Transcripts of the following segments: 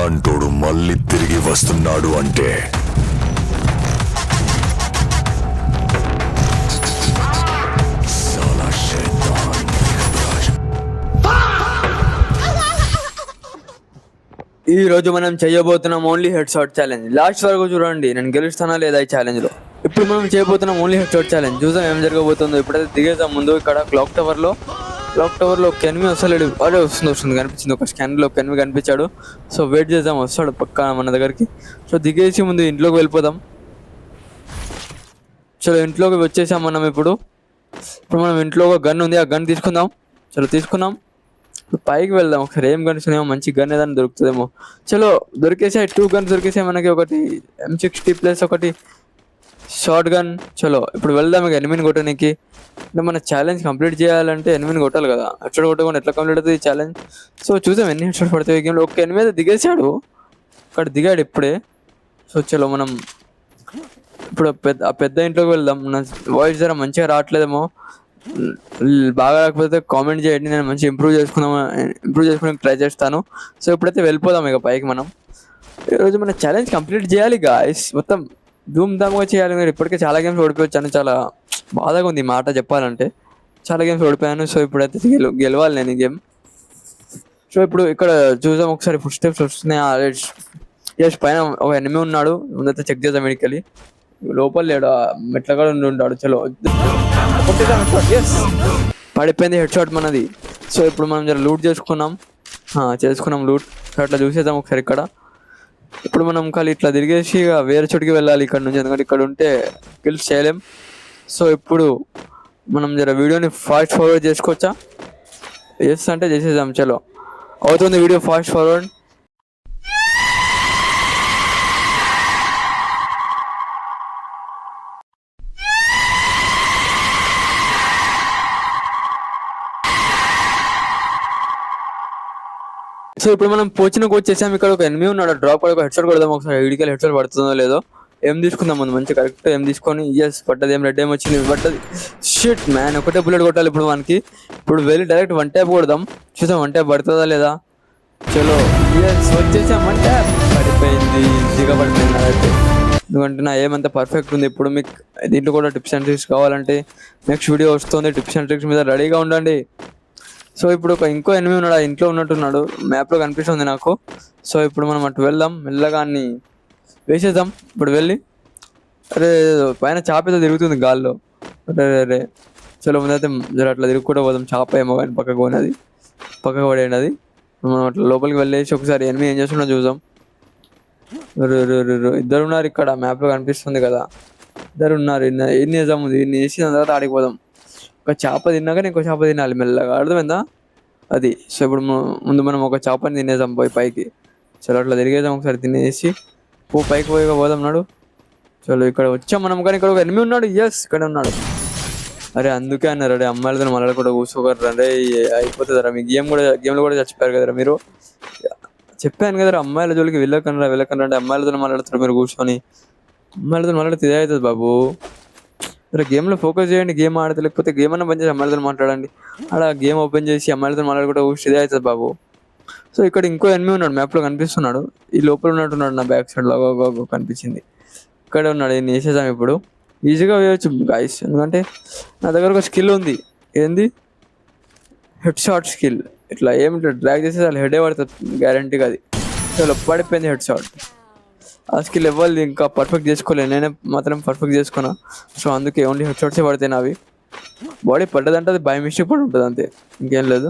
అలాంటోడు మళ్ళీ తిరిగి వస్తున్నాడు అంటే ఈ రోజు మనం చేయబోతున్నాం only head shot challenge. Last వరకు చూడండి, నేను గెలుస్తానా లేదా ఈ ఛాలెంజ్ లో. ఇప్పుడు మనం చేయబోతున్నాం ఓన్లీ హెడ్ షాట్ ఛాలెంజ్. చూసాం ఏం జరగబోతుందో. ఇప్పుడైతే దిగేసాం. ముందు ఇక్కడ క్లాక్ టవర్ లో కెన్వి వస్తలేడు. అదే వస్తుంది కనిపించింది. ఒక స్కానర్ లో కెన్వి కనిపించాడు. సో వెయిట్ చేద్దాం, వస్తాడు పక్కా మన దగ్గరికి. సో దిగేసి ముందు ఇంట్లోకి వెళ్ళిపోదాం. చలో ఇంట్లోకి వచ్చేసాం మనం. ఇప్పుడు మనం ఇంట్లో ఒక గన్ ఉంది, ఆ గన్ తీసుకుందాం. చలో తీసుకున్నాం. పైకి వెళ్దాం ఒకసారి. ఏం గన్స్ ఉన్నాయో, మంచి గన్ ఏదైనా దొరుకుతుందేమో. చలో దొరికేసాయి, 2 గన్స్ దొరికేసాయి మనకి. ఒకటి M60 ప్లస్ ఒకటి షార్ట్ గన్. చలో ఇప్పుడు వెళ్దాం ఇక ఎనిమిని కొట్టడానికి. అంటే మన ఛాలెంజ్ కంప్లీట్ చేయాలంటే ఎనిమిని కొట్టాలి కదా. హెడ్ కొట్టకుండా ఎట్లా కంప్లీట్ అవుతుంది ఈ ఛాలెంజ్? సో చూద్దాం ఎన్ని హెడ్ పడతాయి గేమ్లో. ఒక ఎనిమిది అయితే దిగేసాడు, అక్కడ దిగాడు ఇప్పుడే. సో చలో మనం ఇప్పుడు పెద్ద ఇంట్లోకి వెళ్దాం. నా వాయిస్ జర మంచిగా రావట్లేదేమో, బాగా రాకపోతే కామెంట్ చేయండి. నేను మంచిగా ఇంప్రూవ్ చేసుకోవడానికి ట్రై చేస్తాను. సో ఇప్పుడైతే వెళ్ళిపోదాం ఇక పైకి. మనం ఈరోజు మన ఛాలెంజ్ కంప్లీట్ చేయాలి గాయ్స్. మొత్తం ధూమ్ ధామ్గా చేయాలి. మీరు ఇప్పటికే చాలా గేమ్స్ ఓడిపోవచ్చాను. చాలా బాధగా ఉంది ఈ మాట చెప్పాలంటే. చాలా గేమ్స్ ఓడిపోయాను. సో ఇప్పుడైతే గెలవాలి నేను ఈ గేమ్. సో ఇప్పుడు ఇక్కడ చూసాం ఒకసారి, ఫుడ్ స్టెప్స్ వస్తున్నాయి. ఎస్ పైన ఒక ఎనిమి ఉన్నాడు. ముందైతే చెక్ చేద్దాం. మెడికల్ లోపల లేడు, మెట్ల కూడా ఉండి ఉంటాడు. చలో పడిపోయింది హెడ్ షాట్ మనది. సో ఇప్పుడు మనం జర లూట్ చేసుకున్నాం లూట్. అట్లా చూసేద్దాం ఒకసారి ఇక్కడ. ఇప్పుడు మనం ఖాళీ ఇట్లా తిరిగేసి వేరే చోటుకి వెళ్ళాలి ఇక్కడ నుంచి, ఎందుకంటే ఇక్కడ ఉంటే కిల్స్ చేయలేం. సో ఇప్పుడు మనం జర వీడియోని ఫాస్ట్ ఫార్వర్డ్ చేసుకోవచ్చా? ఎస్ అంటే చేసేద్దాం. చలో అవుతుంది వీడియో ఫాస్ట్ ఫార్వర్డ్. సో ఇప్పుడు మనం పోచినకు వచ్చేసాం. ఇక్కడ ఒక ఎనిమిది ఉన్నాడు, డ్రాప్ ఒక హెడ్ షాట్ కొడదాం ఒకసారి. ఐడికల్ హెడ్ షాట్ పడుతుందో లేదో. ఏం తీసుకుందాం ముందు, మంచి కరెక్ట్ ఏం తీసుకొని. ఎస్ పడ్డది. ఏం రెడ్ ఏం వచ్చింది, పడ్డది. షిట్ మ్యాన్, ఒకటే బుల్లెట్ కొట్టాలి ఇప్పుడు మనకి. ఇప్పుడు వెళ్ళి డైరెక్ట్ 1 ట్యాప్ కొడదాం, చూసాం 1 ట్యాప్ పడుతుందా లేదా. చలో ఎస్ వచ్చేసాం. 1 ట్యాప్ పడిపోయింది, ఈజీగా పడిపోయింది అయితే. ఎందుకంటే నా ఏమంతా పర్ఫెక్ట్ ఉంది. ఇప్పుడు మీకు దీంట్లో కూడా టిప్స్ అండ్ ట్రిక్స్ కావాలంటే నెక్స్ట్ వీడియో వస్తుంది. టిప్స్ అండ్ ట్రిక్స్ మీద రెడీగా ఉండండి. సో ఇప్పుడు ఇంకో ఎనిమిది ఉన్నాడు, ఆ ఇంట్లో ఉన్నట్టున్నాడు. మ్యాప్లో కనిపిస్తుంది నాకు. సో ఇప్పుడు మనం అటు వెళ్దాం, మెల్లగా అన్ని వేసేద్దాం. ఇప్పుడు వెళ్ళి అరే పైన చాప ఏదో తిరుగుతుంది గాల్లో. అరే చలో ముందైతే జర అట్లా తిరుగుకుంటూ పోదాం. చాప ఏమో కానీ పక్కకు పోయినది, పక్కకు పడేయండి అది. మనం అట్లా లోపలికి వెళ్ళేసి ఒకసారి ఎనిమిది ఏం చేస్తున్నా చూద్దాం. ఇద్దరు ఉన్నారు ఇక్కడ, మ్యాప్లో కనిపిస్తుంది కదా. ఇద్దరు ఉన్నారు. ఎన్ని వేద్దాం, ఇన్ని వేసిన తర్వాత ఆడిపోదాం. ఒక చేప తిన్నాక ఇంకో చేప తినాలి మెల్లగా, అర్థమైందా అది. సో ఇప్పుడు ముందు మనం ఒక చేపని తినేసాం పోయి పైకి. చలో అట్లా తిరిగేద్దాం ఒకసారి, తినేసి పైకి పోదాం నాడు. చలో ఇక్కడ వచ్చాం మనం, కానీ ఇక్కడ ఒక ఎనిమిది ఉన్నాడు. ఎస్ ఇక్కడ ఉన్నాడు. అరే అందుకే అన్నారు, అరే అమ్మాయిలతో మళ్ళీ కూడా కూర్చోగలరు. అరే అయిపోతుందరా మీ గేమ్లో కూడా చచ్చిపోయారు కదరా మీరు. చెప్పాను కదరా అమ్మాయిల జోలికి వెళ్ళకనరా అంటే అమ్మాయిలతో మాట్లాడుతారు మీరు కూర్చొని. అమ్మాయిలతో మాట్లాడితే ఇదే అవుతుంది బాబు. గేమ్లో ఫోకస్ చేయండి. గేమ్ ఆడితే, లేకపోతే గేమ్ అన్న పని చేసి అమ్మాయిలతో మాట్లాడండి. అలా గేమ్ ఓపెన్ చేసి అమ్మాయిలతో మాట్లాడుకుంటే ఇదే అవుతుంది బాబు. సో ఇక్కడ ఇంకో ఎనిమిది ఉన్నాడు, మ్యాప్లో కనిపిస్తున్నాడు. ఈ లోపల ఉన్నట్టున్నాడు, నా బ్యాక్ సైడ్ లాగా కనిపించింది. ఇక్కడ ఉన్నాడు. నేను వేసేసాం. ఇప్పుడు ఈజీగా వేయచ్చు గాయ్స్, ఎందుకంటే నా దగ్గర ఒక స్కిల్ ఉంది. ఏంది? Head shot skill. ఇట్లా ఏమిటి డ్రాగ్ చేసేది వాళ్ళు హెడే పడుతుంది గ్యారంటీగా అది. సో పడిపోయింది హెడ్ షాట్. ఆ స్కిల్ ఇవ్వాలి, ఇంకా పర్ఫెక్ట్ చేసుకోలేదు. నేనే మాత్రం పర్ఫెక్ట్ చేసుకున్నా. సో అందుకే ఓన్లీ హెడ్ షాట్సే పడతాయి నావి. బాడీ పడ్డదంటే అది బై మిస్టేక్ పడి ఉంటుంది అంతే, ఇంకేం లేదు.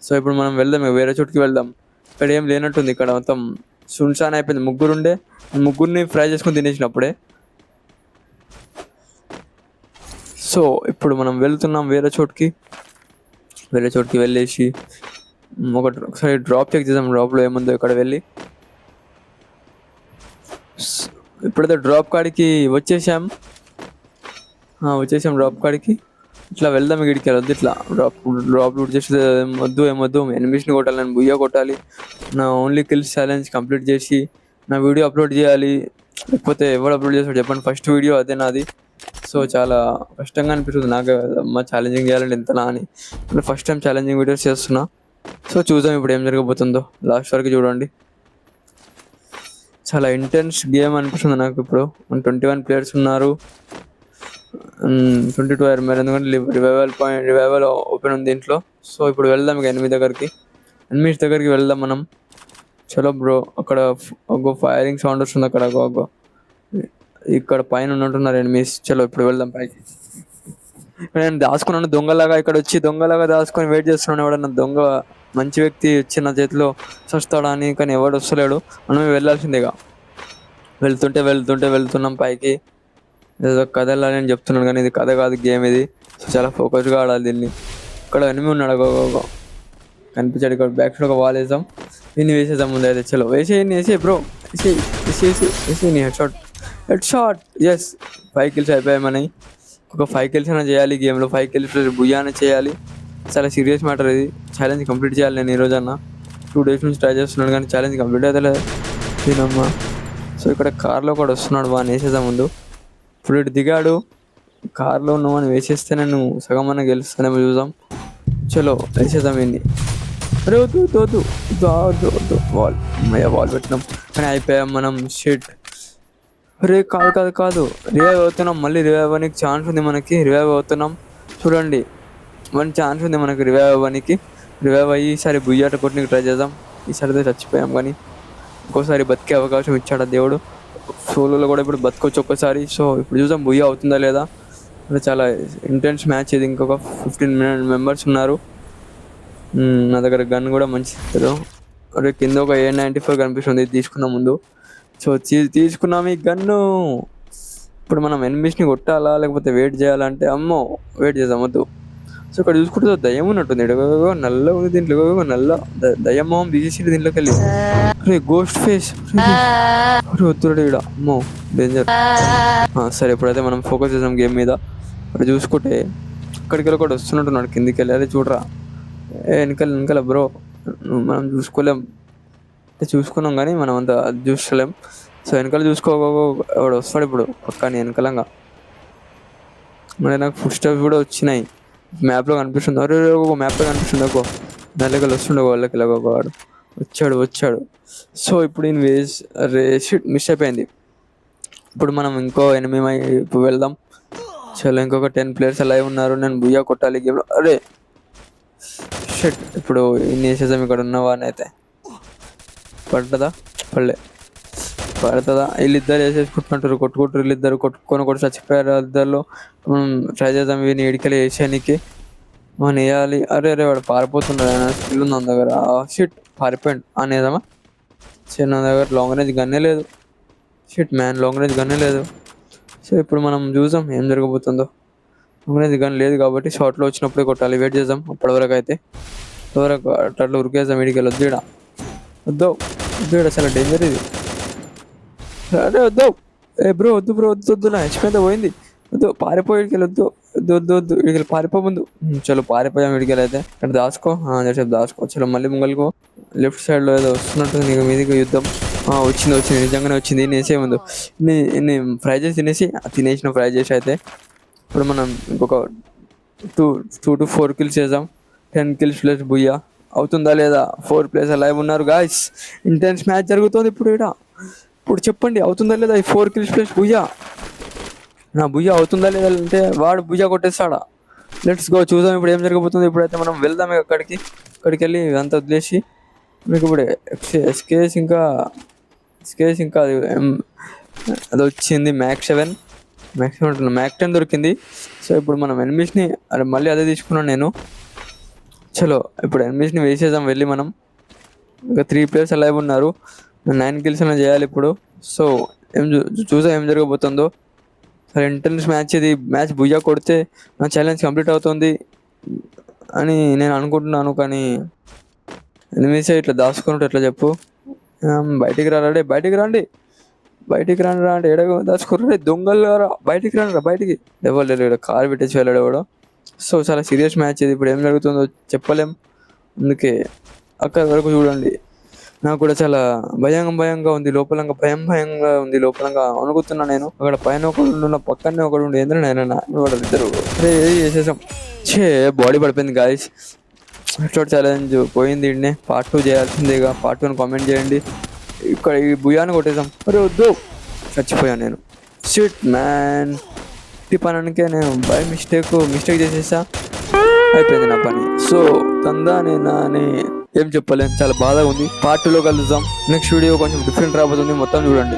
సో ఇప్పుడు మనం వెళ్దాం, వేరే చోటుకి వెళ్దాం. ఇక్కడ ఏం లేనట్టుంది, ఇక్కడ మొత్తం సున్సాన్ అయిపోయింది. ముగ్గురిని ఫ్రై చేసుకుని తినేసినప్పుడే. సో ఇప్పుడు మనం వెళ్తున్నాం వేరే చోటుకి వెళ్ళేసి ఒకసారి డ్రాప్ చెక్ చేద్దాం. డ్రాప్లో ఏముందో ఇక్కడ వెళ్ళి. ఇప్పుడైతే డ్రాప్ కాడికి వచ్చేసాం. డ్రాప్ కాడికి ఇట్లా వెళ్దాం. ఇక్కడికి వెళ్ళొద్దు, ఇట్లా డ్రాప్ లూట్ చేసి ఏమొద్దు ఎనిమిస్ని కొట్టాలి, నేను బుయ్యా కొట్టాలి. నా ఓన్లీ కిల్స్ ఛాలెంజ్ కంప్లీట్ చేసి నా వీడియో అప్లోడ్ చేయాలి. లేకపోతే ఎవరు అప్లోడ్ చేస్తాడు చెప్పండి, ఫస్ట్ వీడియో అదే నాది. సో చాలా కష్టంగా అనిపిస్తుంది నాకు, అమ్మ ఛాలెంజింగ్ చేయాలంటే ఎంతనా అని. ఫస్ట్ టైం ఛాలెంజింగ్ వీడియోస్ చేస్తున్నా. సో చూద్దాం ఇప్పుడు ఏం జరగబోతుందో, లాస్ట్ వరకు చూడండి. చాలా ఇంటెన్స్ గేమ్ అనిపిస్తుంది నాకు ఇప్పుడు. 21 ప్లేయర్స్ ఉన్నారు, 22 అయ్యారు మరి, ఎందుకంటే రివైవల్ ఓపెన్ ఉంది దీంట్లో. సో ఇప్పుడు వెళ్దాం ఇక ఎనిమిది దగ్గరికి వెళ్దాం మనం. చలో బ్రో, అక్కడ ఒక ఫైరింగ్ సౌండ్ వస్తుంది అక్కడ. ఇక్కడ పైన ఉన్నట్టున్నారు ఎనిమిస్. చలో ఇప్పుడు వెళ్దాం పైకి. నేను దాచుకున్నాను దొంగలాగా, ఇక్కడ వచ్చి దొంగలాగా దాచుకొని వెయిట్ చేస్తున్నాను. ఎవడన్నా దొంగ మంచి వ్యక్తి వచ్చి నా చేతిలో చస్తాడా అని, కానీ ఎవడు వస్తలేడు. మనమే వెళ్ళాల్సిందేగా. వెళ్తున్నాం పైకి. ఏదో కథ వెళ్ళాలి అని చెప్తున్నాను, కానీ ఇది కథ కాదు, గేమ్ ఇది. సో చాలా ఫోకస్గా ఆడాలి దీన్ని. ఇక్కడ ఎనిమి ఉన్నాడు కనిపించాడు. ఇక్కడ బ్యాక్ సైడ్ ఒక వాల్ వేసాం, దీన్ని వేసేద్దాం ముందు అయితే. చలో వేసే బ్రో, వేసే హెడ్ షాట్. ఎస్, 5 kills అయిపోయాయి మనకి. ఒక 5 kills అయినా చేయాలి గేమ్లో. 5 kills బుయ్యానే చేయాలి. చాలా సీరియస్ మ్యాటర్ ఇది. ఛాలెంజ్ కంప్లీట్ చేయాలి నేను ఈరోజు అన్న. 2 days నుంచి ట్రై చేస్తున్నాను, కానీ ఛాలెంజ్ కంప్లీట్ అయితే లేదు దీనమ్మా. సో ఇక్కడ కార్లో కూడా వస్తున్నాడు, వాడిని వేసేద్దాం ముందు. ఇప్పుడు ఇటు దిగాడు, కార్లో ఉన్నామని వేసేస్తే నేను సగం అన్న గెలుస్తానేమో చూద్దాం. చలో వేసేద్దాం ఏంది. అరే వద్దు వాల్ పెట్టినాం, కానీ అయిపోయాం మనం. షిట్. అరే కాదు, రివైవ్ అవుతున్నాం. మళ్ళీ రివైవ్ అవ్వడానికి ఛాన్స్ ఉంది మనకి. రివైవ్ అవుతున్నాం చూడండి, 1 ఛాన్స్ ఉంది మనకి రివైవ్ అవ్వడానికి. రివైవ్ అయ్యి ఈసారి బుయ్యాట కొట్టడానికి ట్రై చేద్దాం. ఈసారి అయితే చచ్చిపోయాం, కానీ ఇంకోసారి బతికే అవకాశం ఇచ్చాడు దేవుడు. సోలోలో కూడా ఇప్పుడు బతకొచ్చు ఒక్కసారి. సో ఇప్పుడు చూద్దాం బుయ్య అవుతుందా లేదా. అంటే చాలా ఇంటెన్స్ మ్యాచ్ ఇది. ఇంకొక 15 members ఉన్నారు. నా దగ్గర గన్ కూడా మంచి. అరే కింద ఒక A94 కనిపిస్తుంది, తీసుకున్న ముందు. సో తీసుకున్నాం ఈ గన్ను. ఇప్పుడు మనం ఎనిమిస్ని కొట్టాలా లేకపోతే వెయిట్ చేయాలంటే, అమ్మో వెయిట్ చేద్దాం వద్దు. సో ఇక్కడ చూసుకుంటే దయ్యం ఉన్నట్టుంది. నల్ల ఉంది దీంట్లో, నల్ల దయ్యం మొహం తీసేసి దీంట్లోకి వెళ్ళి. అరే గోస్ట్ ఫేస్. వద్దుడు ఇక్కడ, అమ్మో డేంజర్. సరే ఇప్పుడైతే మనం ఫోకస్ చేద్దాం గేమ్ మీద. ఇక్కడ చూసుకుంటే ఇక్కడికి వెళ్ళి కూడా వస్తున్నట్టున్నాడు కిందికి వెళ్ళి. అదే చూడరా, వెనకాల బ్రో. మనం చూసుకున్నాం కానీ మనం అంతా చూస్తలేం. సో వెనకాల వాడు వస్తాడు ఇప్పుడు పక్కన వెనకాలంగా. మరి నాకు ఫుడ్ స్టెప్స్ కూడా వచ్చినాయి, మ్యాప్లో కనిపిస్తుంది. అరే ఒక మ్యాప్లో కనిపిస్తుంది ఒక నల్లకలు వస్తుండే వాళ్ళకి ఇలాగ వాడు వచ్చాడు. సో ఇప్పుడు నేను మిస్ అయిపోయింది. ఇప్పుడు మనం ఇంకో ఇప్పుడు వెళ్దాం. చలో ఇంకొక 10 players లైవ్ ఉన్నారు. నేను బుయ్యా కొట్టాలి గేమ్లో. అరే షిట్. ఇప్పుడు ఇన్ని వేసేసాం. ఇక్కడ ఉన్న వాడిని అయితే పడుతుందా వీళ్ళిద్దరు వేసేసుకుంటున్నట్టు కొట్టుకుంటారు. వీళ్ళిద్దరు కొట్టుకొని చచ్చిపోయారు. ఇద్దరిలో మనం ట్రై చేద్దాం వీని ఎడికలు వేసానికి. మనం వేయాలి. అరే వాడు పారిపోతున్నాడు, స్కిల్ ఉంది నా దగ్గర. షిట్ పారిపోయాడు. అనేదామా. నా దగ్గర లాంగ్ రేంజ్ గన్నే లేదు. షిట్ మ్యాన్, లాంగ్ రేంజ్ గన్నే లేదు. సో ఇప్పుడు మనం చూద్దాం ఏం జరగబోతుందో. లాంగ్ రేంజ్ గన్ లేదు కాబట్టి షార్ట్లో వచ్చినప్పుడే కొట్టాలి. వెయిట్ చేద్దాం అప్పటి వరకు అయితే. అట్లా ఉరికేద్దాం. వీడికి వద్దు చాలా డేంజర్ ఇది. అరే వద్దు బ్రో, వద్దు నా హెచ్పి పోయింది. వద్దు పారిపోయి వద్దు వీడికి పారిపో ముందు. చలో పారిపోయాం వీడికి అయితే. ఇక్కడ దాచుకో, దాచుకో. చలో మళ్ళీ ముంగల్కో. లెఫ్ట్ సైడ్లో ఏదో వస్తున్నట్టు నీకు మీదికి యుద్ధం. వచ్చింది నిజంగానే వచ్చింది. నేసే ముందు ఇన్ని ఫ్రై చేసి తినేసిన ఫ్రై చేసి అయితే. ఇప్పుడు మనం ఇంకొక 2 to 4 kills చేద్దాం. 10 kills ప్లస్ బుయ్యా అవుతుందా లేదా. 4 players లైవ్ ఉన్నారు గాయ్స్. ఇంటెన్స్ మ్యాచ్ జరుగుతుంది ఇప్పుడు చెప్పండి అవుతుందా లేదా. ఈ 4 kills ప్లస్ బుయ్యా అవుతుందా లేదా అంటే వాడు బుయ్యా కొట్టేస్తాడా. లెట్స్ గో చూద్దాం ఇప్పుడు ఏం జరగబోతుంది. ఇప్పుడైతే మనం వెళ్దాం అక్కడికి వెళ్ళి అంతా వదిలేసి. మీకు ఇప్పుడు స్కేస్ ఇంకా అది వచ్చింది. మ్యాక్ 7 మ్యాక్ 10 దొరికింది. సో ఇప్పుడు మనం ఎనిమిస్ని మళ్ళీ అదే తీసుకున్నాను నేను. చలో ఇప్పుడు ఎనిమిస్ని వేసేద్దాం వెళ్ళి మనం. ఇంకా 3 players లైవ్ ఉన్నారు. 9 kills అయినా చేయాలి ఇప్పుడు. సో చూద్దాం ఏం జరగబోతుందో. సరే ఇంటెన్స్ మ్యాచ్ ఇది. మ్యాచ్ బుయ్యా కొడితే నా ఛాలెంజ్ కంప్లీట్ అవుతుంది అని నేను అనుకుంటున్నాను, కానీ ఎనిమిసే ఇట్లా దాచుకున్నట్టు ఎట్లా చెప్పు. బయటికి రండి ఎడ దాచుకుర్రే దొంగలు గారా. బయటికి బయటికి ఎవరు ఇక్కడ కారు పెట్టేసి వెళ్ళాడు ఎవడో. సో చాలా సీరియస్ మ్యాచ్ ఇది. ఇప్పుడు ఏం జరుగుతుందో చెప్పలేం, అందుకే అక్కడి వరకు చూడండి. నాకు కూడా చాలా భయంగా ఉంది లోపలంగా. భయంగా ఉంది లోపలంగా అనుకుతున్నా నేను. అక్కడ పైన ఒకడు పక్కనే ఒకడు ఉండి ఏంద్ర నేను వాడు ఇద్దరు. అరే చేసేసాం. బాడీ పడిపోయింది గాయస్. ఛాలెంజ్ పోయింది. పార్ట్ 2 చేయాల్సిందేగా. పార్ట్ 1 కామెంట్ చేయండి. ఇక్కడ ఈ భుయాన్ని కొట్టేసాం. అరే వద్దు, చచ్చిపోయాను నేను. షిట్ మ్యాన్, ఈ పనికి నేను బై మిస్టేక్ చేసేసా, అయిపోయింది నా పని. సో తందానే నానే ఏం చెప్పలేను, చాలా బాధగా ఉంది. పార్ట్ 2లో కలుద్దాం. నెక్స్ట్ వీడియో కొంచెం డిఫరెంట్ రాబోతుంది, మొత్తం చూడండి.